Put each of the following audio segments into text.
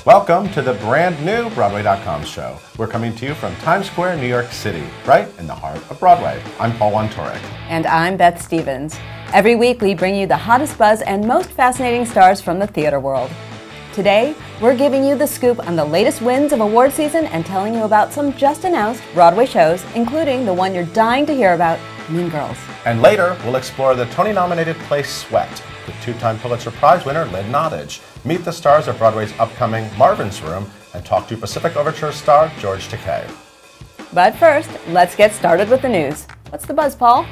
Welcome to the brand new Broadway.com show. We're coming to you from Times Square, New York City, right in the heart of Broadway. I'm Paul Wontorek. And I'm Beth Stevens. Every week we bring you the hottest buzz and most fascinating stars from the theater world. Today, we're giving you the scoop on the latest wins of award season and telling you about some just announced Broadway shows, including the one you're dying to hear about, Mean Girls. And later, we'll explore the Tony-nominated play Sweat with two-time Pulitzer Prize winner Lynn Nottage, meet the stars of Broadway's upcoming Marvin's Room, and talk to Pacific Overtures star George Takei. But first, let's get started with the news. What's the buzz, Paul?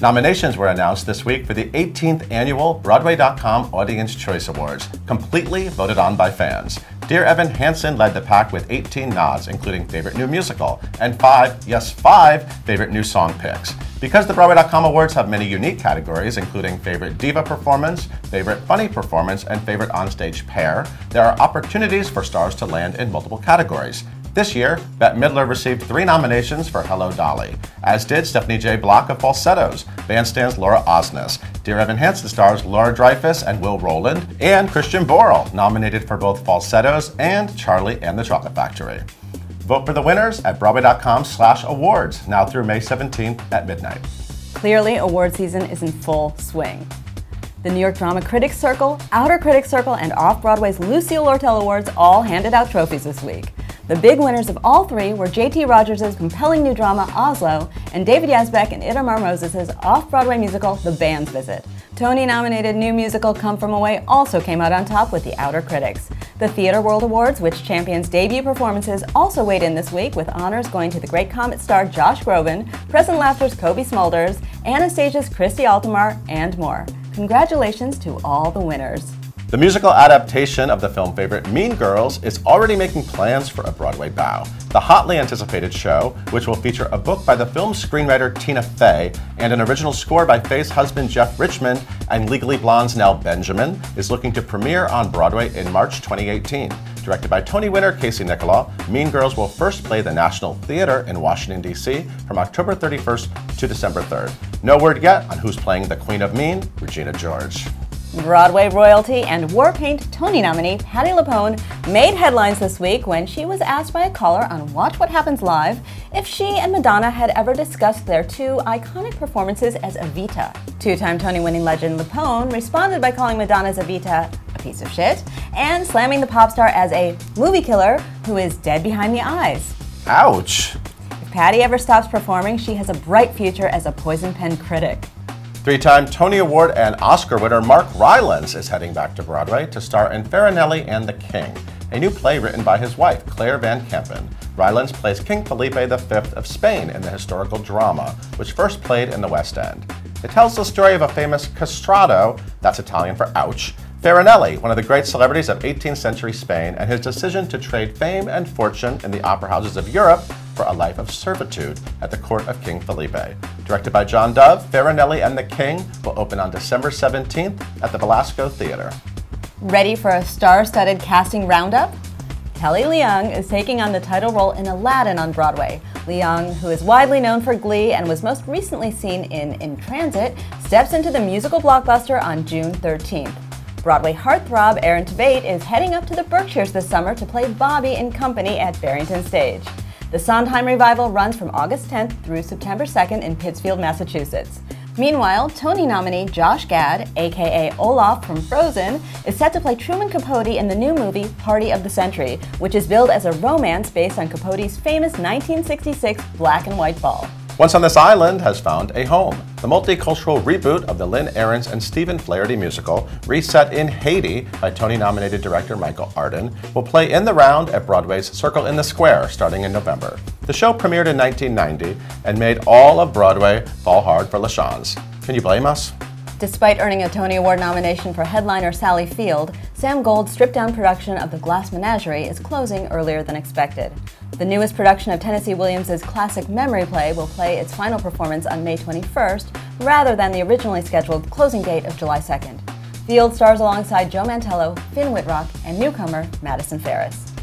Nominations were announced this week for the 18th annual Broadway.com Audience Choice Awards, completely voted on by fans. Dear Evan Hansen led the pack with 18 nods, including Favorite New Musical, and five Favorite New Song picks. Because the Broadway.com Awards have many unique categories, including Favorite Diva Performance, Favorite Funny Performance, and Favorite Onstage Pair, there are opportunities for stars to land in multiple categories. This year, Bette Midler received 3 nominations for Hello, Dolly, as did Stephanie J. Block of Falsettos, Bandstand's Laura Osnes, Dear Evan Hansen stars Laura Dreyfus and Will Rowland, and Christian Borle, nominated for both Falsettos and Charlie and the Chocolate Factory. Vote for the winners at Broadway.com/awards, now through May 17th at midnight. Clearly, award season is in full swing. The New York Drama Critics Circle, Outer Critics Circle, and Off-Broadway's Lucille Lortel Awards all handed out trophies this week. The big winners of all 3 were J.T. Rogers' compelling new drama, Oslo, and David Yazbek and Itamar Moses' off-Broadway musical, The Band's Visit. Tony-nominated new musical Come From Away also came out on top with the Outer Critics. The Theatre World Awards, which champions debut performances, also weighed in this week, with honors going to The Great Comet star Josh Groban, Present Laughter's Kobe Smulders, Anastasia's Christy Altomar, and more. Congratulations to all the winners. The musical adaptation of the film favorite Mean Girls is already making plans for a Broadway bow. The hotly anticipated show, which will feature a book by the film's screenwriter Tina Fey and an original score by Fey's husband Jeff Richmond and Legally Blonde's Nell Benjamin, is looking to premiere on Broadway in March 2018. Directed by Tony winner Casey Nicholaw, Mean Girls will first play the National Theatre in Washington, D.C. from October 31st to December 3rd. No word yet on who's playing the Queen of Mean, Regina George. Broadway royalty and War Paint Tony nominee Patti LuPone made headlines this week when she was asked by a caller on Watch What Happens Live if she and Madonna had ever discussed their 2 iconic performances as Evita. Two-time Tony-winning legend LuPone responded by calling Madonna's Evita a piece of shit and slamming the pop star as a movie killer who is dead behind the eyes. Ouch! If Patti ever stops performing, she has a bright future as a Poison Pen critic. 3-time Tony Award and Oscar winner Mark Rylance is heading back to Broadway to star in Farinelli and the King, a new play written by his wife, Claire Van Kampen. Rylance plays King Felipe V of Spain in the historical drama, which first played in the West End. It tells the story of a famous castrato, that's Italian for ouch, Farinelli, one of the great celebrities of 18th century Spain, and his decision to trade fame and fortune in the opera houses of Europe for a life of servitude at the court of King Felipe. Directed by John Dove, Farinelli and the King will open on December 17th at the Velasco Theater. Ready for a star-studded casting roundup? Kelly Leung is taking on the title role in Aladdin on Broadway. Leung, who is widely known for Glee and was most recently seen in Transit, steps into the musical blockbuster on June 13th. Broadway heartthrob Aaron Tveit is heading up to the Berkshires this summer to play Bobby in Company at Barrington Stage. The Sondheim revival runs from August 10th through September 2nd in Pittsfield, Massachusetts. Meanwhile, Tony nominee Josh Gad, aka Olaf from Frozen, is set to play Truman Capote in the new movie Party of the Century, which is billed as a romance based on Capote's famous 1966 black and white ball. Once on This Island has found a home. The multicultural reboot of the Lynn Ahrens and Stephen Flaherty musical, reset in Haiti by Tony-nominated director Michael Arden, will play in the round at Broadway's Circle in the Square starting in November. The show premiered in 1990 and made all of Broadway fall hard for LaChanze. Can you blame us? Despite earning a Tony Award nomination for headliner Sally Field, Sam Gold's stripped-down production of The Glass Menagerie is closing earlier than expected. The newest production of Tennessee Williams' classic memory play will play its final performance on May 21st, rather than the originally scheduled closing date of July 2nd. Field stars alongside Joe Mantello, Finn Whitrock, and newcomer Madison Ferris.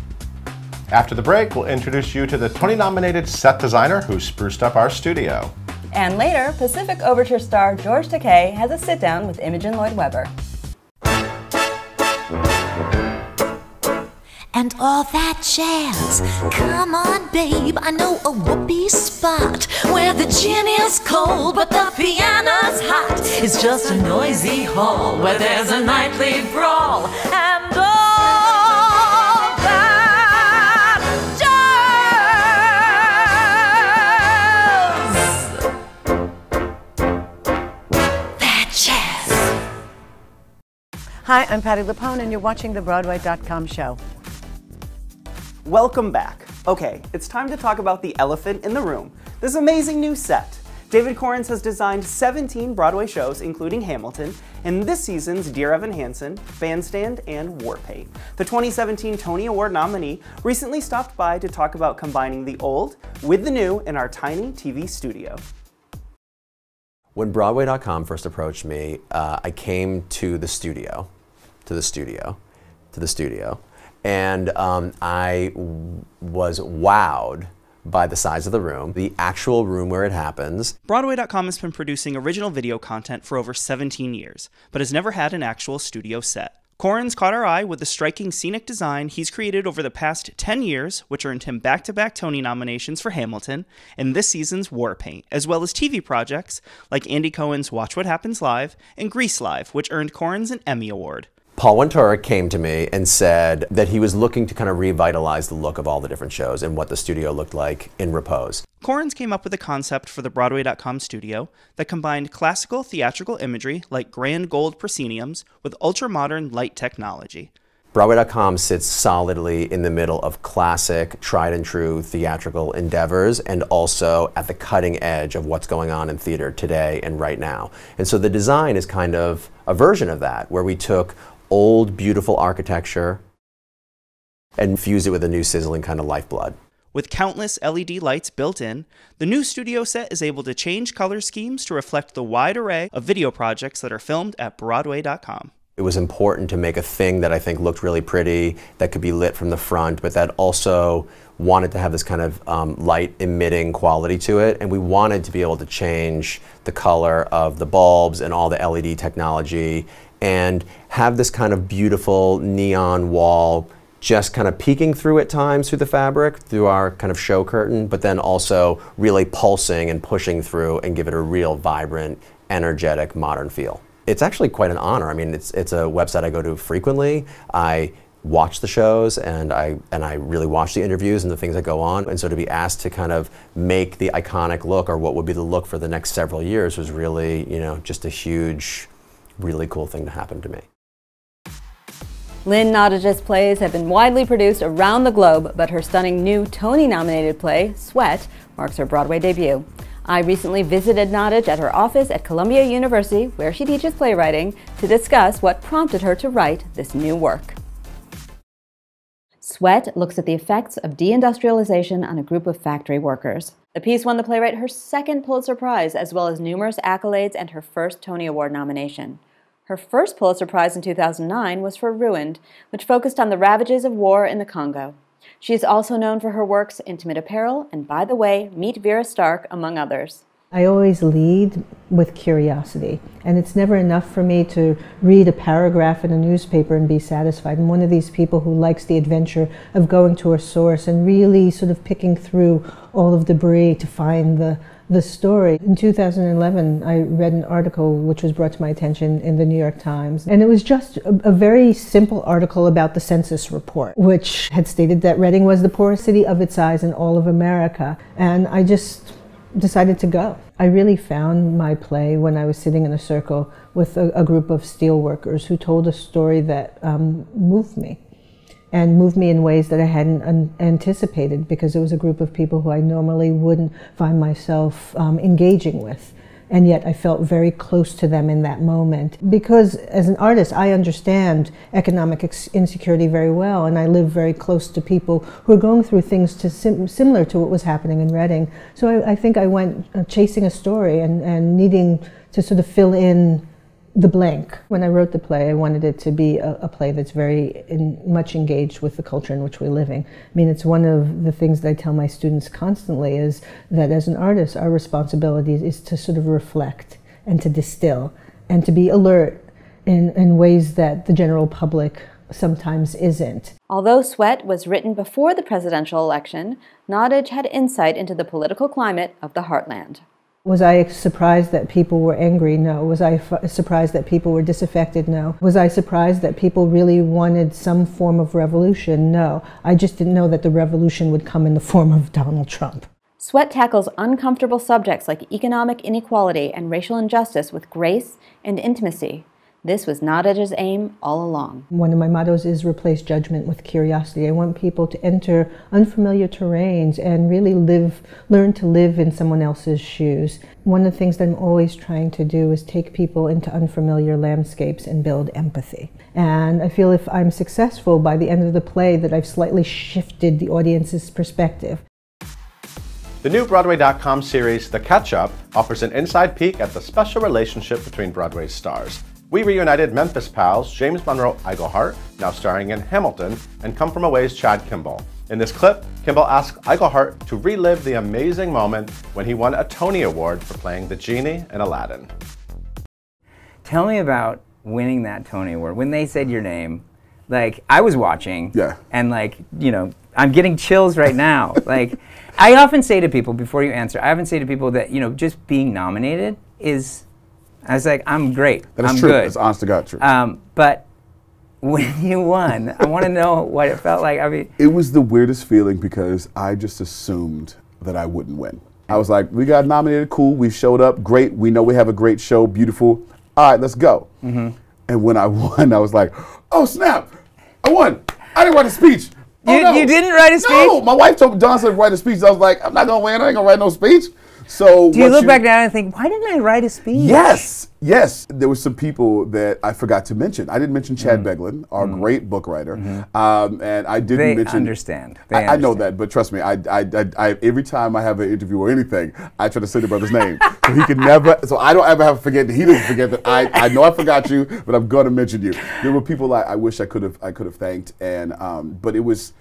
After the break, we'll introduce you to the Tony-nominated set designer who spruced up our studio. And later, Pacific Overture star George Takei has a sit-down with Imogen Lloyd Webber. and all that jazz. Come on, babe, I know a whoopee spot where the gin is cold but the piano's hot. It's just a noisy hall where there's a nightly brawl and all that jazz. That jazz. Hi, I'm Patti LuPone, and you're watching the Broadway.com show. Welcome back. Okay, it's time to talk about the elephant in the room, this amazing new set. David Korins has designed 17 Broadway shows, including Hamilton, and this season's Dear Evan Hansen, Bandstand, and War Paint. The 2017 Tony Award nominee recently stopped by to talk about combining the old with the new in our tiny TV studio. When Broadway.com first approached me, I came to the studio, and I was wowed by the size of the room, the actual room where it happens. Broadway.com has been producing original video content for over 17 years, but has never had an actual studio set. Korins caught our eye with the striking scenic design he's created over the past 10 years, which earned him back-to-back Tony nominations for Hamilton and this season's War Paint, as well as TV projects like Andy Cohen's Watch What Happens Live and Grease Live, which earned Korins an Emmy Award. Paul Ventura came to me and said that he was looking to kind of revitalize the look of all the different shows and what the studio looked like in repose. Korins came up with a concept for the Broadway.com studio that combined classical theatrical imagery like grand gold prosceniums with ultra-modern light technology. Broadway.com sits solidly in the middle of classic, tried and true theatrical endeavors and also at the cutting edge of what's going on in theater today and right now. And so the design is kind of a version of that, where we took old, beautiful architecture and fused it with a new sizzling kind of lifeblood. With countless LED lights built in, the new studio set is able to change color schemes to reflect the wide array of video projects that are filmed at Broadway.com. It was important to make a thing that I think looked really pretty, that could be lit from the front, but that also wanted to have this kind of light emitting quality to it, and we wanted to be able to change the color of the bulbs and all the LED technology and have this kind of beautiful neon wall just kind of peeking through at times through the fabric, through our kind of show curtain, but then also really pulsing and pushing through and give it a real vibrant, energetic, modern feel. It's actually quite an honor. I mean, it's a website I go to frequently. I watch the shows and I really watch the interviews and the things that go on. And so to be asked to kind of make the iconic look, or what would be the look for the next several years, was really, you know, just a huge, really cool thing to happen to me. Lynn Nottage's plays have been widely produced around the globe, but her stunning new Tony-nominated play, Sweat, marks her Broadway debut. I recently visited Nottage at her office at Columbia University, where she teaches playwriting, to discuss what prompted her to write this new work. Sweat looks at the effects of deindustrialization on a group of factory workers. The piece won the playwright her second Pulitzer Prize, as well as numerous accolades and her first Tony Award nomination. Her first Pulitzer Prize in 2009 was for Ruined, which focused on the ravages of war in the Congo. She is also known for her works Intimate Apparel and By the Way, Meet Vera Stark, among others. I always lead with curiosity, and it's never enough for me to read a paragraph in a newspaper and be satisfied. I'm one of these people who likes the adventure of going to a source and really sort of picking through all of the debris to find the story. In 2011, I read an article which was brought to my attention in the New York Times, and it was just a very simple article about the census report, which had stated that Reading was the poorest city of its size in all of America, and I just decided to go. I really found my play when I was sitting in a circle with a group of steel workers who told a story that moved me. And moved me in ways that I hadn't anticipated, because it was a group of people who I normally wouldn't find myself engaging with. And yet I felt very close to them in that moment. Because as an artist, I understand economic insecurity very well, and I live very close to people who are going through things similar to what was happening in Reading. So I think I went chasing a story and needing to sort of fill in the blank. When I wrote the play, I wanted it to be a play that's very much engaged with the culture in which we're living. I mean, it's one of the things that I tell my students constantly, is that as an artist, our responsibility is to sort of reflect and to distill and to be alert in ways that the general public sometimes isn't. Although Sweat was written before the presidential election, Nottage had insight into the political climate of the heartland. Was I surprised that people were angry? No. Was I surprised that people were disaffected? No. Was I surprised that people really wanted some form of revolution? No. I just didn't know that the revolution would come in the form of Donald Trump. Sweat tackles uncomfortable subjects like economic inequality and racial injustice with grace and intimacy. This was Nottage's aim all along. One of my mottos is replace judgment with curiosity. I want people to enter unfamiliar terrains and really learn to live in someone else's shoes. One of the things that I'm always trying to do is take people into unfamiliar landscapes and build empathy. And I feel if I'm successful by the end of the play that I've slightly shifted the audience's perspective. The new Broadway.com series, The Catch-Up, offers an inside peek at the special relationship between Broadway's stars. We reunited Memphis pals James Monroe Iglehart, now starring in Hamilton, and Come From Away's Chad Kimball. In this clip, Kimball asked Iglehart to relive the amazing moment when he won a Tony Award for playing the genie in Aladdin. Tell me about winning that Tony Award. When they said your name, like, I was watching, and like, you know, I'm getting chills right now. Like, I often say to people, before you answer, I often say to people that, you know, just being nominated is, I was like, I'm great. That's true. It's honest to God true. But when you won, I want to know what it felt like. I mean, it was the weirdest feeling because I just assumed that I wouldn't win. I was like, we got nominated, cool. We showed up, great. We know we have a great show, beautiful. All right, let's go. And when I won, I was like, oh snap, I won. I didn't write a speech. You didn't write a speech? No, my wife told Don to write a speech. I was like, I'm not gonna win. I ain't gonna write no speech. So do you look back now and think, why didn't I write a speech? Yes, yes. There were some people that I forgot to mention. I didn't mention Chad Beglin, our great book writer, and I didn't mention. Understand. I know that, but trust me, I every time I have an interview or anything, I try to say the brother's name, so he can never. So I don't ever have to forget that he doesn't forget that I know I forgot you, but I'm gonna mention you. There were people I wish I could have thanked, and but it was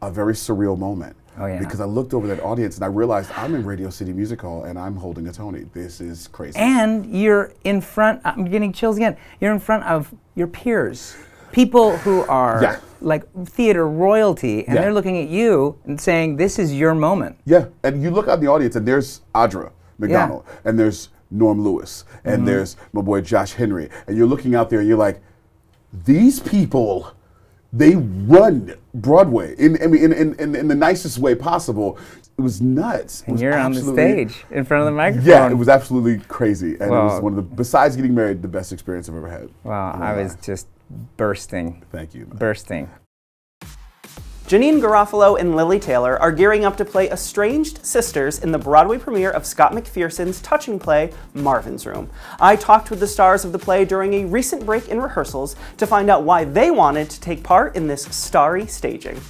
a very surreal moment. Oh, yeah. Because I looked over that audience and I realized I'm in Radio City Music Hall and I'm holding a Tony. This is crazy. And you're in front, I'm getting chills again, you're in front of your peers. People who are like theater royalty, and they're looking at you and saying, this is your moment. Yeah, and you look out in the audience and there's Audra McDonald, and there's Norm Lewis, and there's my boy Josh Henry, and you're looking out there and you're like, these people, they run Broadway in the nicest way possible. It was nuts. And you're on the stage in front of the microphone. Yeah, it was absolutely crazy. And it was one of the, besides getting married, the best experience I've ever had. Wow, I was just bursting. Thank you, man. Bursting. Janeane Garofalo and Lily Taylor are gearing up to play estranged sisters in the Broadway premiere of Scott McPherson's touching play, Marvin's Room. I talked with the stars of the play during a recent break in rehearsals to find out why they wanted to take part in this starry staging.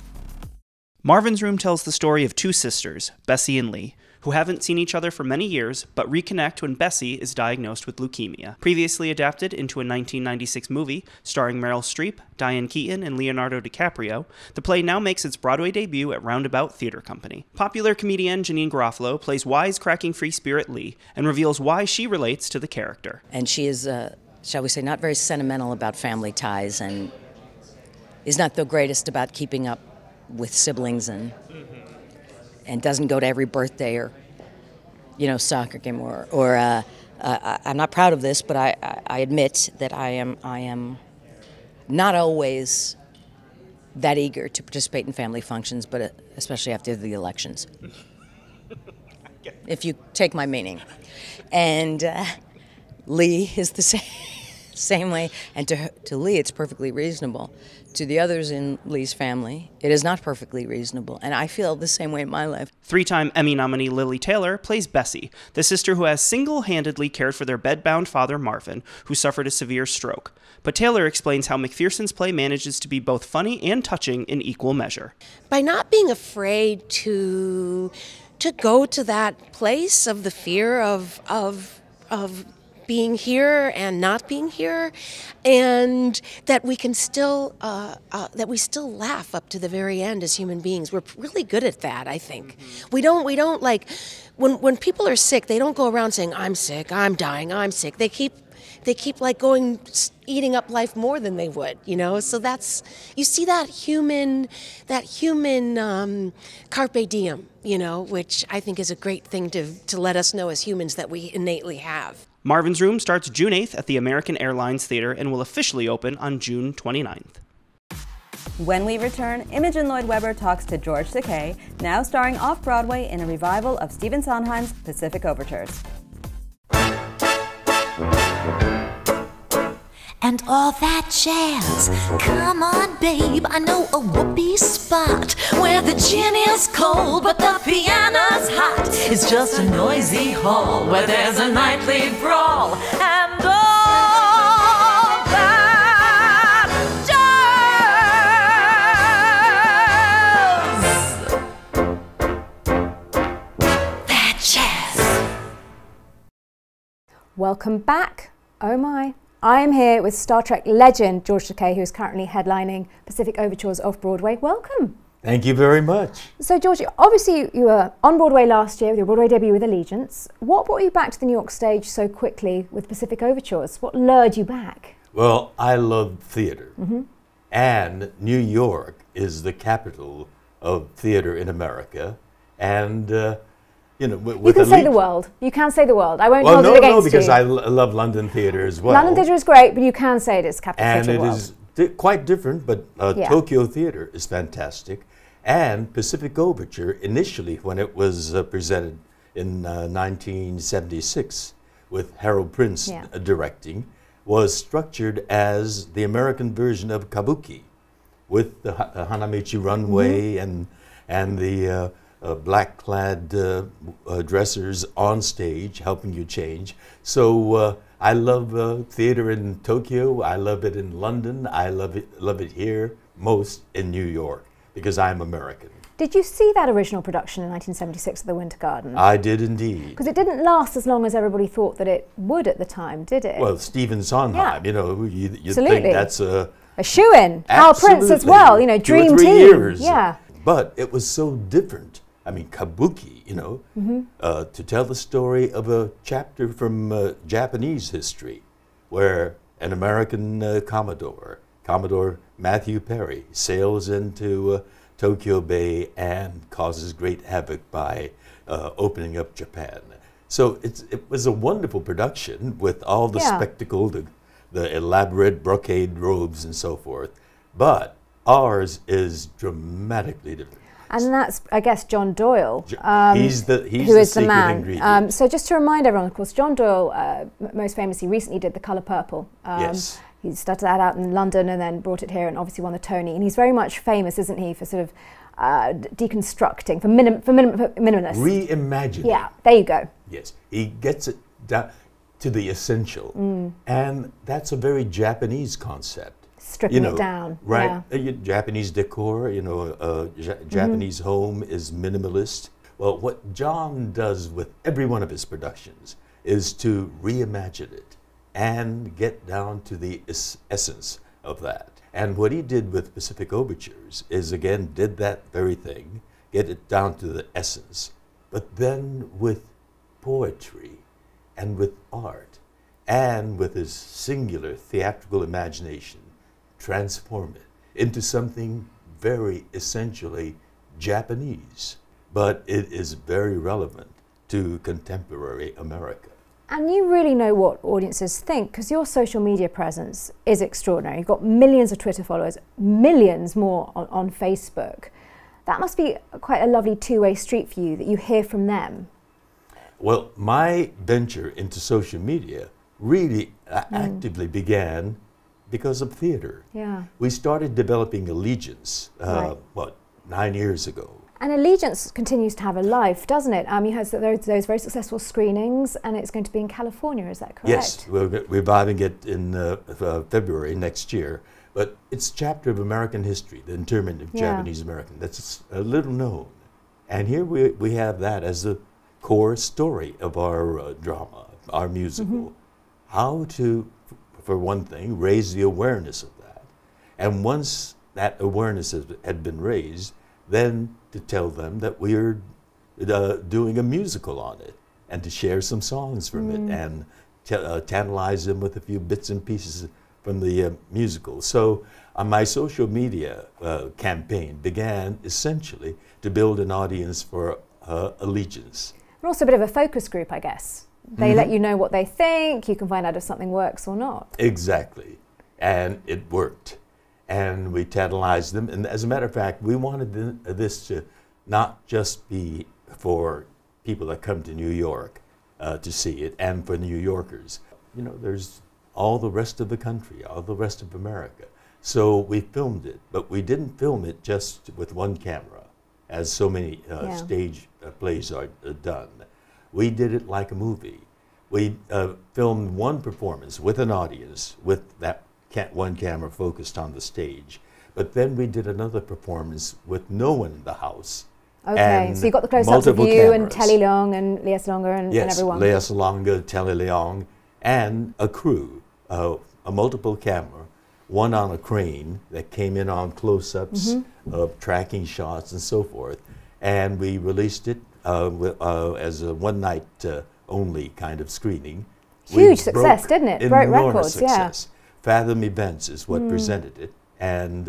Marvin's Room tells the story of two sisters, Bessie and Lee, who haven't seen each other for many years, but reconnect when Bessie is diagnosed with leukemia. Previously adapted into a 1996 movie starring Meryl Streep, Diane Keaton, and Leonardo DiCaprio, the play now makes its Broadway debut at Roundabout Theater Company. Popular comedian Janeane Garofalo plays wisecracking free spirit Lee and reveals why she relates to the character. And she is, shall we say, not very sentimental about family ties and is not the greatest about keeping up with siblings and doesn't go to every birthday or, you know, soccer game or I'm not proud of this, but I admit that I am not always that eager to participate in family functions, but especially after the elections, if you take my meaning. And Lee is the same way, and to Lee it's perfectly reasonable. To the others in Lee's family, it is not perfectly reasonable, and I feel the same way in my life. Three-time Emmy nominee Lily Taylor plays Bessie, the sister who has single-handedly cared for their bedbound father Marvin, who suffered a severe stroke. But Taylor explains how McPherson's play manages to be both funny and touching in equal measure. By not being afraid to go to that place of the fear of being here and not being here, and that we can still laugh up to the very end as human beings. We're really good at that, I think. We don't like when people are sick, they don't go around saying I'm sick, I'm dying, I'm sick. They keep like going, eating up life more than they would, you know. So that's, you see that human carpe diem, you know, which I think is a great thing to let us know as humans that we innately have. Marvin's Room starts June 8th at the American Airlines Theater and will officially open on June 29th. When we return, Imogen Lloyd Webber talks to George Takei, now starring off-Broadway in a revival of Stephen Sondheim's Pacific Overtures. And all that jazz. Come on, babe, I know a whoopee spot where the gin is cold but the piano's hot. It's just a noisy hall where there's a nightly brawl. And all that jazz. That jazz. Welcome back. Oh my. I am here with Star Trek legend George Takei, who is currently headlining Pacific Overtures off-Broadway. Welcome. Thank you very much. So George, obviously you were on Broadway last year with your Broadway debut with Allegiance. What brought you back to the New York stage so quickly with Pacific Overtures? What lured you back? Well, I love theater. And New York is the capital of theater in America. And you know, you can say the world. You can say the world. I won't hold it against you. No, because I love London theater as well. London theater is great, but you can say it is capital theater of the world. And it is quite different, but Tokyo theater is fantastic. And Pacific Overture, initially when it was presented in 1976 with Harold Prince directing, was structured as the American version of Kabuki, with the Hanamichi runway and the black-clad dressers on stage helping you change. So I love theater in Tokyo. I love it in London. I love it here most in New York because I'm American. Did you see that original production in 1976 of The Winter Garden? I did indeed. Because it didn't last as long as everybody thought that it would at the time, did it? Well, Stephen Sondheim, you know, you Absolutely. think that's a shoo-in. Hal Prince as well, you know, dream 2 or 3 team. years. Yeah. But it was so different. I mean, Kabuki, you know, to tell the story of a chapter from Japanese history where an American Commodore Matthew Perry, sails into Tokyo Bay and causes great havoc by opening up Japan. So it was a wonderful production with all the spectacle, the elaborate brocade robes and so forth. But ours is dramatically different. And that's, I guess, John Doyle, he's who is the man. So just to remind everyone, of course, John Doyle most famously recently did The Colour Purple. Yes. He started that out in London and then brought it here and obviously won the Tony. And he's very much famous, isn't he, for sort of deconstructing, for minimalists. Reimagining. Yeah, there you go. Yes, he gets it down to the essential. And that's a very Japanese concept. Stripping it down. Right. Yeah. Japanese decor, you know, Japanese home is minimalist. Well, what John does with every one of his productions is to reimagine it and get down to the essence of that. And what he did with Pacific Overtures is, again, did that very thing, get it down to the essence, but then with poetry and with art and with his singular theatrical imagination, transform it into something very essentially Japanese, but it is very relevant to contemporary America. And you really know what audiences think because your social media presence is extraordinary. You've got millions of Twitter followers, millions more on Facebook. That must be quite a lovely two-way street for you that you hear from them. Well, my venture into social media really actively began because of theater. Yeah. We started developing Allegiance, 9 years ago. And Allegiance continues to have a life, doesn't it? You had those very successful screenings, and it's going to be in California, is that correct? Yes, we're reviving it in February next year. But it's a chapter of American history, the internment of Japanese American. That's a little known. And here we have that as the core story of our drama, our musical. How to, for one thing, raise the awareness of that. And once that awareness had been raised, then to tell them that we're doing a musical on it and to share some songs from it and tantalize them with a few bits and pieces from the musical. So my social media campaign began essentially to build an audience for Allegiance. And also a bit of a focus group, I guess. They let you know what they think, you can find out if something works or not. Exactly, and it worked. And we tantalized them, and as a matter of fact, we wanted this to not just be for people that come to New York to see it, and for New Yorkers. You know, there's all the rest of the country, all the rest of America. So we filmed it, but we didn't film it just with one camera, as so many stage plays are done. We did it like a movie. We filmed one performance with an audience, with that one camera focused on the stage. But then we did another performance with no one in the house. Okay, so you got the close-ups of you cameras. And Telly Leong and Lea Salonga and everyone. Yes, Lea Salonga, Telly Leong, and a crew, a multiple camera, one on a crane that came in on close-ups of tracking shots and so forth. And we released it as a one-night only kind of screening. Huge success, didn't it? Broke records, success. Fathom Events is what presented it, and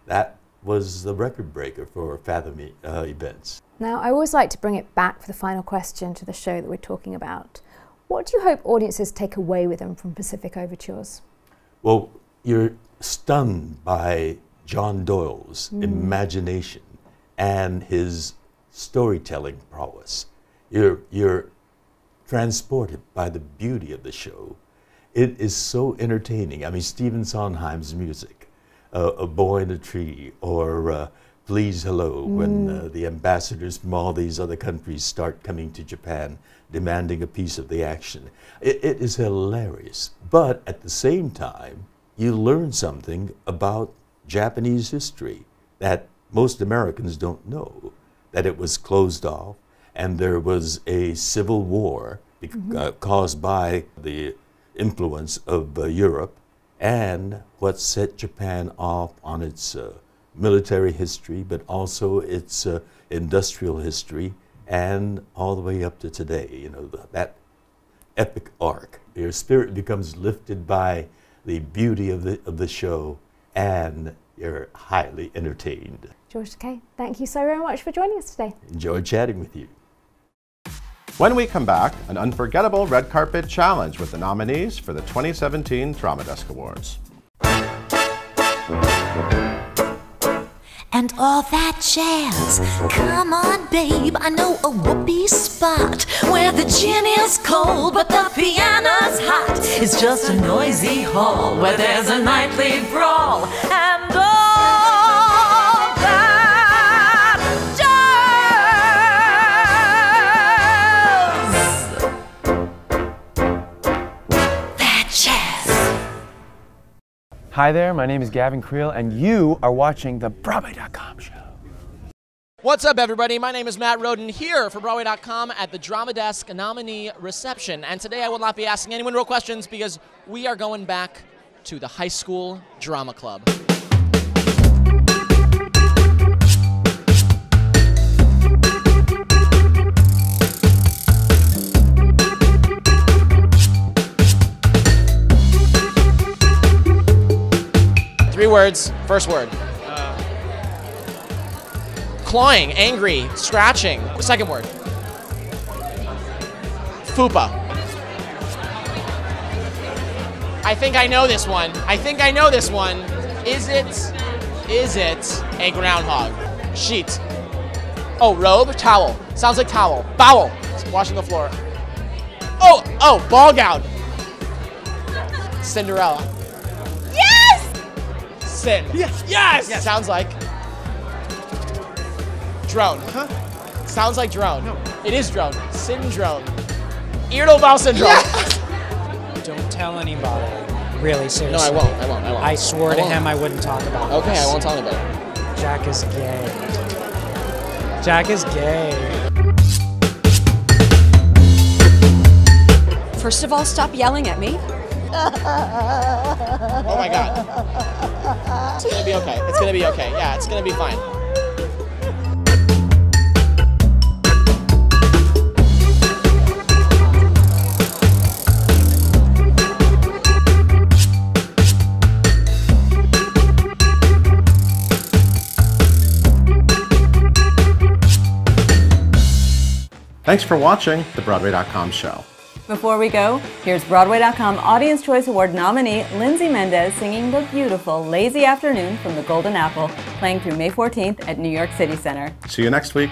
that was the record breaker for Fathom Events. Now, I always like to bring it back for the final question to the show that we're talking about. What do you hope audiences take away with them from Pacific Overtures? Well, you're stunned by John Doyle's imagination and his storytelling prowess. You're transported by the beauty of the show. It is so entertaining. I mean, Stephen Sondheim's music, A Boy in a Tree, or Please Hello, when the ambassadors from all these other countries start coming to Japan, demanding a piece of the action. It is hilarious, but at the same time, you learn something about Japanese history that most Americans don't know, that it was closed off, and there was a civil war caused by the influence of Europe, and what set Japan off on its military history, but also its industrial history, and all the way up to today. You know, that epic arc. Your spirit becomes lifted by the beauty of the show, and you're highly entertained. George Takei, thank you so very much for joining us today. Enjoyed chatting with you. When we come back, an unforgettable red carpet challenge with the nominees for the 2017 Drama Desk Awards. And all that jazz. Come on, babe, I know a whoopee spot where the gin is cold but the piano's hot. It's just a noisy hall where there's a nightly brawl. And all that jazz. That jazz. Hi there, my name is Gavin Creel, and you are watching the Broadway.com show. What's up, everybody? My name is Matt Roden here for Broadway.com at the Drama Desk nominee reception. And today I will not be asking anyone real questions because we are going back to the high school drama club. Three words. First word. Clawing, angry, scratching. Second word. Fupa. I think I know this one. Is it a groundhog? Sheet. Oh, robe, towel. Sounds like towel. Bowel. Washing the floor. Oh, ball gown. Cinderella. Sin. Yes. Sounds like drone. Huh? Sounds like drone. No. It is drone. Syndrome. Irritable bowel syndrome. Yes! Don't tell anybody. Really, seriously. No, I won't. I swore to him I wouldn't talk about it. Okay, I won't tell anybody. Jack is gay. Jack is gay. First of all, stop yelling at me. Oh my God. It's gonna be okay. Yeah, it's gonna be fine. Thanks for watching the Broadway.com show. Before we go, here's Broadway.com Audience Choice Award nominee Lindsay Mendez singing the beautiful Lazy Afternoon from the Golden Apple, playing through May 14th at New York City Center. See you next week.